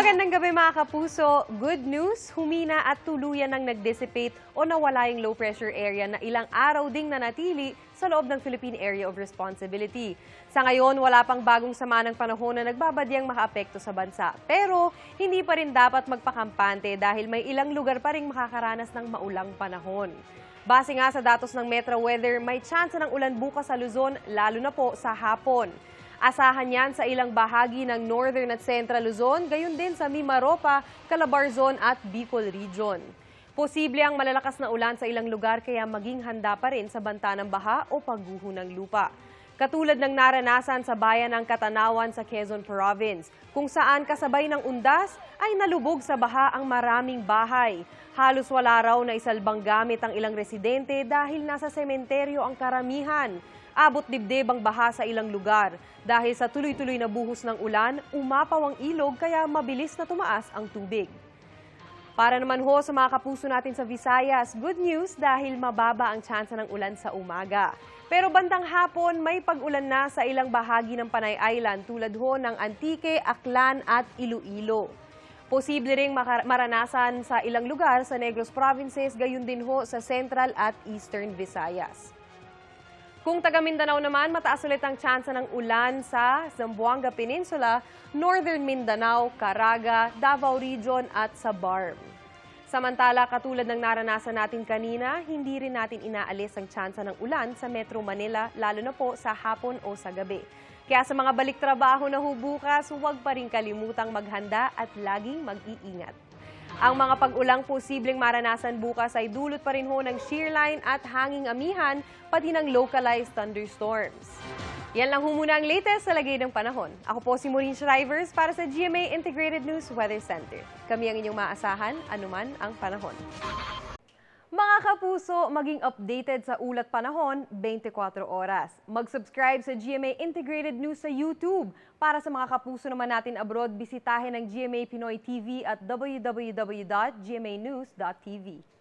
Magandang gabi mga kapuso. Good news, humina at tuluyan nang nag-dissipate o nawala yung low pressure area na ilang araw ding nanatili sa loob ng Philippine Area of Responsibility. Sa ngayon, wala pang bagong sama ng panahon na nagbabadyang makaapekto sa bansa. Pero hindi pa rin dapat magpakampante dahil may ilang lugar pa rin makakaranas ng maulang panahon. Base nga sa datos ng Metro Weather, may tsansa ng ulan bukas sa Luzon, lalo na po sa hapon. Asahan yan sa ilang bahagi ng Northern at Central Luzon, gayon din sa Mimaropa, Calabarzon at Bicol Region. Posible ang malalakas na ulan sa ilang lugar kaya maging handa pa rin sa banta ng baha o pagguho ng lupa. Katulad ng naranasan sa bayan ng Katanawan sa Quezon Province, kung saan kasabay ng undas ay nalubog sa baha ang maraming bahay. Halos wala raw na isalbang gamit ang ilang residente dahil nasa sementeryo ang karamihan. Abot dibdib ang baha sa ilang lugar. Dahil sa tuloy-tuloy na buhos ng ulan, umapaw ang ilog kaya mabilis na tumaas ang tubig. Para naman ho sa mga kapuso natin sa Visayas, good news dahil mababa ang tsansa ng ulan sa umaga. Pero bandang hapon, may pag-ulan na sa ilang bahagi ng Panay Island tulad ho ng Antique, Aklan at Iloilo. Posible ring maranasan sa ilang lugar sa Negros Provinces, gayon din ho sa Central at Eastern Visayas. Kung taga Mindanao naman, mataas ulit ang tsansa ng ulan sa Zamboanga Peninsula, Northern Mindanao, Caraga, Davao Region at sa Barm. Samantala, katulad ng naranasan natin kanina, hindi rin natin inaalis ang tsansa ng ulan sa Metro Manila, lalo na po sa hapon o sa gabi. Kaya sa mga balik trabaho na bukas, huwag pa rin kalimutang maghanda at laging mag-iingat. Ang mga pag-ulang posibleng maranasan bukas ay dulot pa rin ho ng shear line at hanging amihan, pati ng localized thunderstorms. Yan lang ho muna ang latest sa lagay ng panahon. Ako po si Maureen Shrivers para sa GMA Integrated News Weather Center. Kami ang inyong maasahan, anuman ang panahon. Mga kapuso, maging updated sa ulat panahon 24 oras. Mag-subscribe sa GMA Integrated News sa YouTube. Para sa mga kapuso naman natin abroad, bisitahin ang GMA Pinoy TV at www.gmanews.tv.